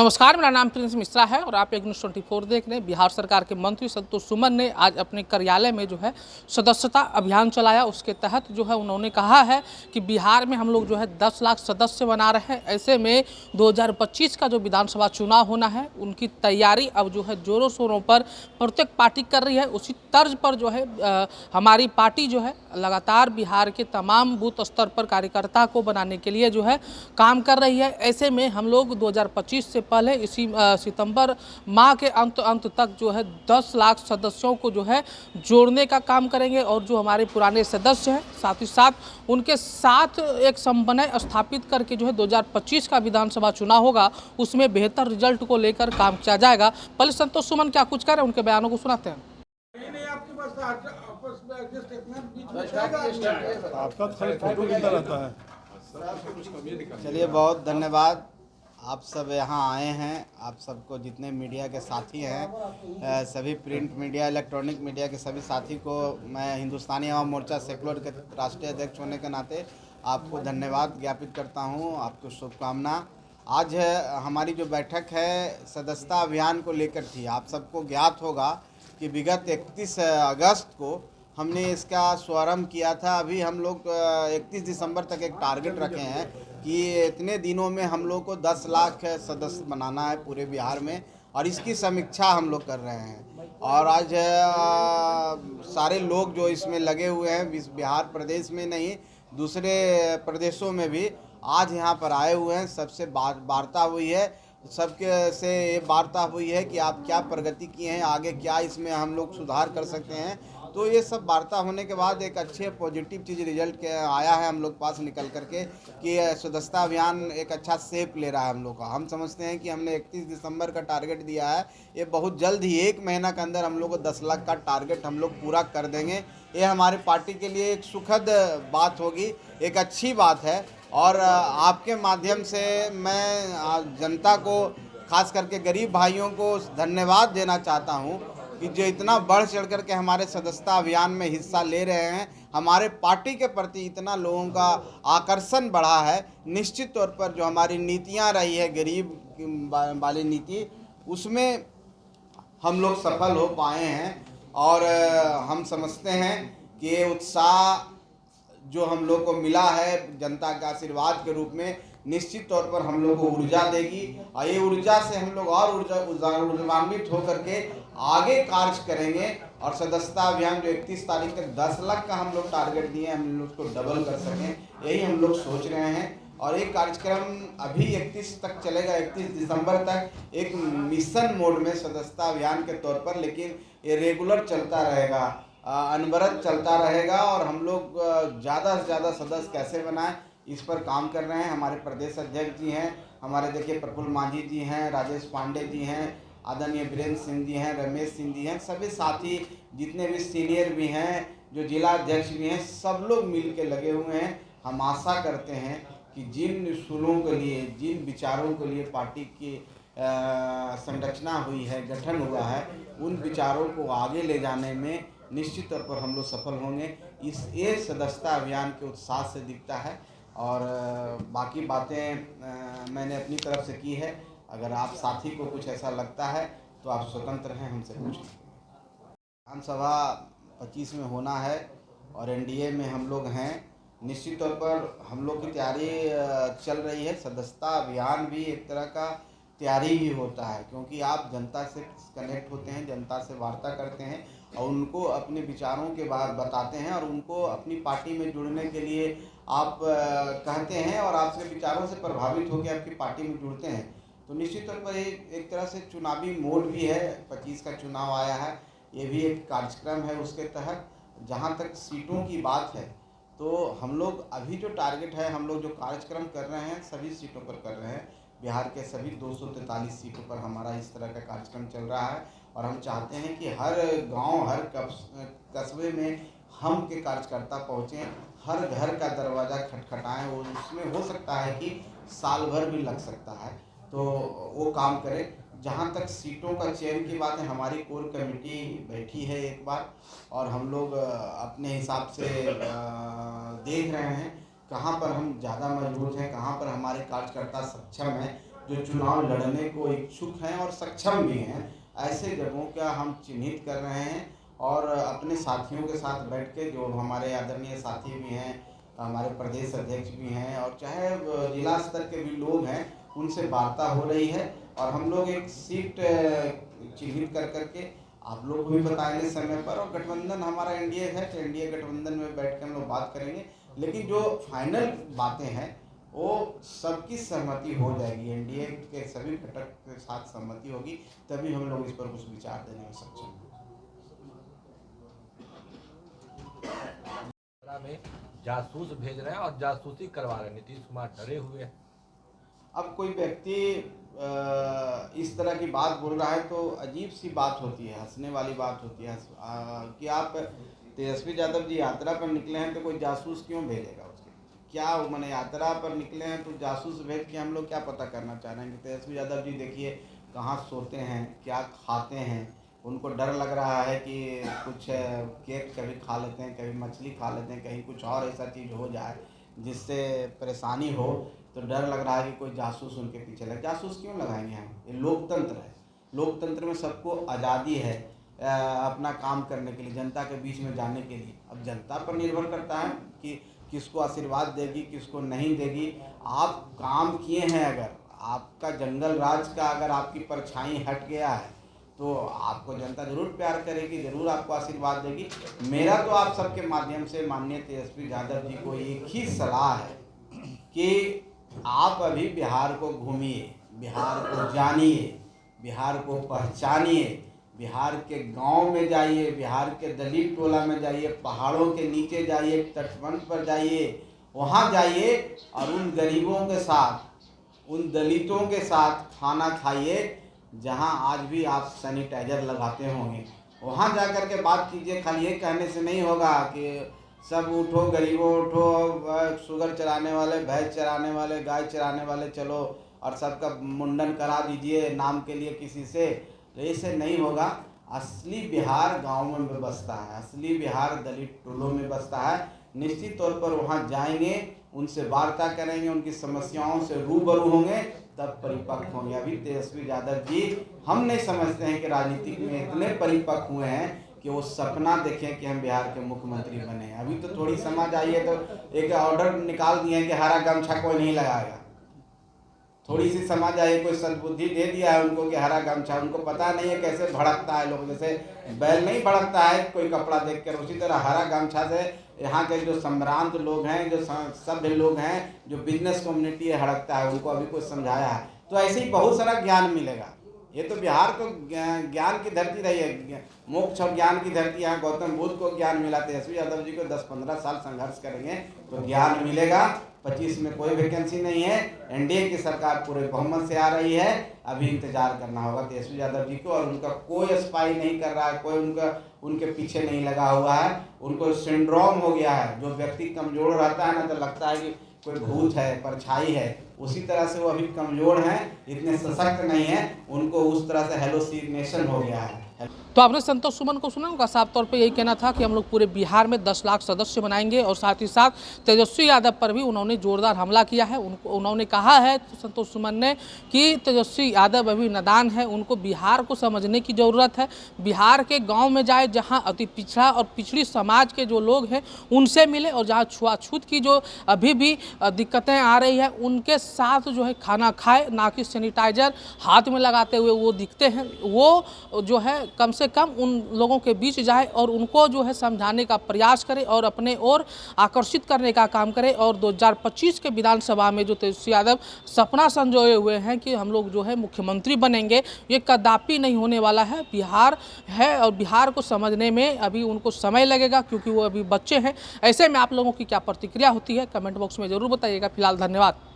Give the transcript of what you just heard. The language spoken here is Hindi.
नमस्कार, मेरा नाम प्रिंस मिश्रा है और आप एक न्यूज़ 24 देख रहे हैं। बिहार सरकार के मंत्री संतोष सुमन ने आज अपने कार्यालय में जो है सदस्यता अभियान चलाया। उसके तहत जो है उन्होंने कहा है कि बिहार में हम लोग जो है 10 लाख सदस्य बना रहे हैं। ऐसे में 2025 का जो विधानसभा चुनाव होना है उनकी तैयारी अब जो है जोरों शोरों पर प्रत्येक पार्टी कर रही है। उसी तर्ज पर जो है हमारी पार्टी जो है लगातार बिहार के तमाम बूथ स्तर पर कार्यकर्ता को बनाने के लिए जो है काम कर रही है। ऐसे में हम लोग 2025 से पहले इसी सितंबर माह के अंत तक जो है 10 लाख सदस्यों को जो है जोड़ने का काम करेंगे और जो हमारे पुराने सदस्य हैं साथ ही साथ उनके साथ एक समन्वय स्थापित करके जो है 2025 का विधानसभा चुनाव होगा उसमें बेहतर रिजल्ट को लेकर काम किया जाएगा। पहले संतोष सुमन क्या कुछ कह रहे हैं उनके बयानों को सुनाते हैं। आपका फोटो कितना रहता है? चलिए, बहुत धन्यवाद। आप सब यहाँ आए हैं। आप सबको जितने मीडिया के साथी हैं, सभी प्रिंट मीडिया, इलेक्ट्रॉनिक मीडिया के सभी साथी को मैं हिंदुस्तानी आवाम मोर्चा सेकुलर के राष्ट्रीय अध्यक्ष होने के नाते आपको धन्यवाद ज्ञापित करता हूँ। आपको शुभकामना। आज हमारी जो बैठक है सदस्यता अभियान को लेकर थी। आप सबको ज्ञात होगा कि विगत 31 अगस्त को हमने इसका शुभारंभ किया था। अभी हम लोग 31 दिसंबर तक एक टारगेट रखे हैं कि इतने दिनों में हम लोग को 10 लाख सदस्य बनाना है पूरे बिहार में, और इसकी समीक्षा हम लोग कर रहे हैं। और आज सारे लोग जो इसमें लगे हुए हैं, बिहार प्रदेश में नहीं दूसरे प्रदेशों में भी आज यहाँ पर आए हुए हैं। सबसे वार्ता हुई है, सबके से ये वार्ता हुई है कि आप क्या प्रगति किए हैं, आगे क्या इसमें हम लोग सुधार कर सकते हैं। तो ये सब वार्ता होने के बाद एक अच्छे पॉजिटिव चीज़ रिजल्ट के आया है हम लोग पास निकल करके कि सदस्यता अभियान एक अच्छा शेप ले रहा है हम लोग का। हम समझते हैं कि हमने 31 दिसंबर का टारगेट दिया है, ये बहुत जल्द ही 1 महीना के अंदर हम लोग को 10 लाख का टारगेट हम लोग पूरा कर देंगे। ये हमारी पार्टी के लिए एक सुखद बात होगी, एक अच्छी बात है। और आपके माध्यम से मैं जनता को, खास करके गरीब भाइयों को धन्यवाद देना चाहता हूँ कि जो इतना बढ़ चढ़ कर के हमारे सदस्यता अभियान में हिस्सा ले रहे हैं। हमारे पार्टी के प्रति इतना लोगों का आकर्षण बढ़ा है। निश्चित तौर पर जो हमारी नीतियां रही है गरीब वाली नीति, उसमें हम लोग सफल हो पाए हैं। और हम समझते हैं कि ये उत्साह जो हम लोग को मिला है जनता के आशीर्वाद के रूप में, निश्चित तौर पर हम लोग को ऊर्जा देगी। और ये ऊर्जा से हम लोग और ऊर्जान्वित होकर के आगे कार्य करेंगे। और सदस्यता अभियान जो 31 तारीख तक 10 लाख का हम लोग टारगेट दिए, हम लोग उसको डबल कर सकें, यही हम लोग सोच रहे हैं। और एक कार्यक्रम अभी 31 तक चलेगा, 31 दिसंबर तक एक मिशन मोड में सदस्यता अभियान के तौर पर, लेकिन ये रेगुलर चलता रहेगा, अनवरत चलता रहेगा। और हम लोग ज़्यादा से ज़्यादा सदस्य कैसे बनाएं इस पर काम कर रहे हैं। हमारे प्रदेश अध्यक्ष जी हैं, हमारे देखिए प्रफुल्ल माझी जी हैं, राजेश पांडे जी हैं, आदरणीय वीरेंद्र सिंह जी हैं, रमेश सिंह जी हैं, सभी साथी जितने भी सीनियर भी हैं, जो जिला अध्यक्ष भी हैं, सब लोग मिल के लगे हुए हैं। हम आशा करते हैं कि जिन उसूलों के लिए, जिन विचारों के लिए पार्टी की संरचना हुई है, गठन हुआ है, उन विचारों को आगे ले जाने में निश्चित तौर पर हम लोग सफल होंगे। ये सदस्यता अभियान के उत्साह से दिखता है। और बाकी बातें मैंने अपनी तरफ से की है। अगर आप साथी को कुछ ऐसा लगता है तो आप स्वतंत्र हैं, हमसे पूछें। विधानसभा 25 में होना है और एनडीए में हम लोग हैं। निश्चित तौर पर हम लोग की तैयारी चल रही है। सदस्यता अभियान भी एक तरह का तैयारी ही होता है, क्योंकि आप जनता से कनेक्ट होते हैं, जनता से वार्ता करते हैं और उनको अपने विचारों के बारे बताते हैं और उनको अपनी पार्टी में जुड़ने के लिए आप कहते हैं और आपके विचारों से प्रभावित होकर आपकी पार्टी में जुड़ते हैं। तो निश्चित तौर पर एक तरह से चुनावी मोड भी है। 25 का चुनाव आया है, ये भी एक कार्यक्रम है। उसके तहत जहाँ तक सीटों की बात है तो हम लोग अभी जो टारगेट है, हम लोग जो कार्यक्रम कर रहे हैं सभी सीटों पर कर रहे हैं। बिहार के सभी 243 सीटों पर हमारा इस तरह का कार्यक्रम चल रहा है। और हम चाहते हैं कि हर गांव, हर कस्बे में हम के कार्यकर्ता पहुँचें, हर घर का दरवाज़ा खटखटाएं। वो उसमें हो सकता है कि साल भर भी लग सकता है, तो वो काम करें। जहाँ तक सीटों का चयन की बात है, हमारी कोर कमेटी बैठी है एक बार, और हम लोग अपने हिसाब से देख रहे हैं कहाँ पर हम ज़्यादा मजबूत हैं, कहाँ पर हमारे कार्यकर्ता सक्षम हैं, जो चुनाव लड़ने को इच्छुक हैं और सक्षम भी हैं, ऐसे जगहों का हम चिन्हित कर रहे हैं और अपने साथियों के साथ बैठ के, जो हमारे आदरणीय साथी भी हैं, हमारे प्रदेश अध्यक्ष भी हैं और चाहे जिला स्तर के भी लोग हैं, उनसे वार्ता हो रही है और हम लोग एक सीट चिन्हित कर करके आप लोग को भी बताएंगे समय पर। और गठबंधन हमारा एनडीए है, तो एनडीए गठबंधन में बैठ कर हम लोग बात करेंगे, लेकिन जो फाइनल बातें हैं वो सबकी सहमति हो जाएगी, एनडीए के सभी घटक के साथ सहमति होगी, तभी हम लोग इस पर कुछ विचार देने में सक्षम हैं। में जासूस भेज रहे हैं और जासूसी करवा रहे हैं, नीतीश कुमार डरे हुए हैं। अब कोई व्यक्ति इस तरह की बात बोल रहा है तो अजीब सी बात होती है, हंसने वाली बात होती है कि आप तेजस्वी यादव जी यात्रा पर निकले हैं तो कोई जासूस क्यों भेजेगा उसके, क्या मैंने यात्रा पर निकले हैं तो जासूस भेज के हम लोग क्या पता करना चाह रहे हैं कि तेजस्वी यादव जी देखिए कहाँ सोते हैं, क्या खाते हैं, उनको डर लग रहा है कि कुछ केक कभी खा लेते हैं, कभी मछली खा लेते हैं, कहीं कुछ और ऐसा चीज़ हो जाए जिससे परेशानी हो, तो डर लग रहा है कि कोई जासूस उनके पीछे लगे। जासूस क्यों लगाएंगे हम, ये लोकतंत्र है, लोकतंत्र में सबको आज़ादी है अपना काम करने के लिए, जनता के बीच में जाने के लिए। अब जनता पर निर्भर करता है कि किसको आशीर्वाद देगी, किसको नहीं देगी। आप काम किए हैं, अगर आपका जंगल राज का अगर आपकी परछाई हट गया है तो आपको जनता जरूर प्यार करेगी, जरूर आपको आशीर्वाद देगी। मेरा तो आप सबके माध्यम से माननीय तेजस्वी यादव जी को एक ही सलाह है कि आप अभी बिहार को घूमिए, बिहार को जानिए, बिहार को पहचानिए, बिहार के गांव में जाइए, बिहार के दलित टोला में जाइए, पहाड़ों के नीचे जाइए, तटबंध पर जाइए, वहाँ जाइए और उन गरीबों के साथ, उन दलितों के साथ खाना खाइए जहाँ आज भी आप सैनिटाइजर लगाते होंगे। वहाँ जा कर के बात कीजिए। खाली ये कहने से नहीं होगा कि सब उठो गरीबों उठो, शुगर चराने वाले, भैंस चराने वाले, गाय चराने वाले चलो और सबका मुंडन करा दीजिए नाम के लिए किसी से, तो ऐसे नहीं होगा। असली बिहार गाँव में बसता है, असली बिहार दलित टोलों में बसता है। निश्चित तौर पर वहाँ जाएंगे, उनसे वार्ता करेंगे, उनकी समस्याओं से रूबरू होंगे, तब परिपक्व होंगे। अभी तेजस्वी यादव जी हम नहीं समझते हैं कि राजनीतिक में इतने परिपक्व हुए हैं कि वो सपना देखें कि हम बिहार के मुख्यमंत्री बने। अभी तो थोड़ी समझ आई है तो एक ऑर्डर निकाल दिए हैं कि हरा गमछा कोई नहीं लगाएगा। थोड़ी सी समझ आई, कोई सद्बुद्धि दे दिया है उनको कि हरा गमछा, उनको पता नहीं है कैसे भड़कता है लोग, जैसे बैल नहीं भड़कता है कोई कपड़ा देखकर, उसी तरह हरा गमछा से यहाँ के जो संभ्रांत लोग हैं, जो सभ्य लोग हैं, जो बिजनेस कम्युनिटी है, हड़कता है, उनको अभी कुछ समझाया है तो ऐसे ही बहुत सारा ज्ञान मिलेगा। ये तो बिहार तो ज्ञान की धरती रही है, मोक्ष और ज्ञान की धरती। यहाँ गौतम बुद्ध को ज्ञान मिला, तेजस्वी यादव जी को 10-15 साल संघर्ष करेंगे तो ज्ञान मिलेगा। 25 में कोई वैकेंसी नहीं है, एनडीए की सरकार पूरे बहुमत से आ रही है, अभी इंतजार करना होगा तेजस्वी यादव जी को। और उनका कोई स्पाई नहीं कर रहा है, कोई उनके पीछे नहीं लगा हुआ है। उनको सिंड्रोम हो गया है, जो व्यक्ति कमजोर रहता है ना तो लगता है कि कोई भूत है, परछाई है, उसी तरह से वो अभी कमजोर हैं, इतने सशक्त नहीं हैं, उनको उस तरह से हेलोसिनेशन हो गया है। तो आपने संतोष सुमन को सुना, उनका साफ तौर पे यही कहना था कि हम लोग पूरे बिहार में 10 लाख सदस्य बनाएंगे और साथ ही साथ तेजस्वी यादव पर भी उन्होंने जोरदार हमला किया है। उन्होंने कहा है संतोष सुमन ने कि तेजस्वी यादव अभी नादान है, उनको बिहार को समझने की ज़रूरत है। बिहार के गांव में जाए जहां अति पिछड़ा और पिछड़ी समाज के जो लोग हैं उनसे मिले और जहाँ छुआछूत की जो अभी भी दिक्कतें आ रही है उनके साथ जो है खाना खाए, ना कि सैनिटाइजर हाथ में लगाते हुए वो दिखते हैं। वो जो है कम से कम उन लोगों के बीच जाए और उनको जो है समझाने का प्रयास करे और अपने ओर आकर्षित करने का काम करे। और 2025 के विधानसभा में जो तेजस्वी यादव सपना संजोए हुए हैं कि हम लोग जो है मुख्यमंत्री बनेंगे, ये कदापि नहीं होने वाला है। बिहार है और बिहार को समझने में अभी उनको समय लगेगा क्योंकि वो अभी बच्चे हैं। ऐसे में आप लोगों की क्या प्रतिक्रिया होती है कमेंट बॉक्स में ज़रूर बताइएगा। फिलहाल धन्यवाद।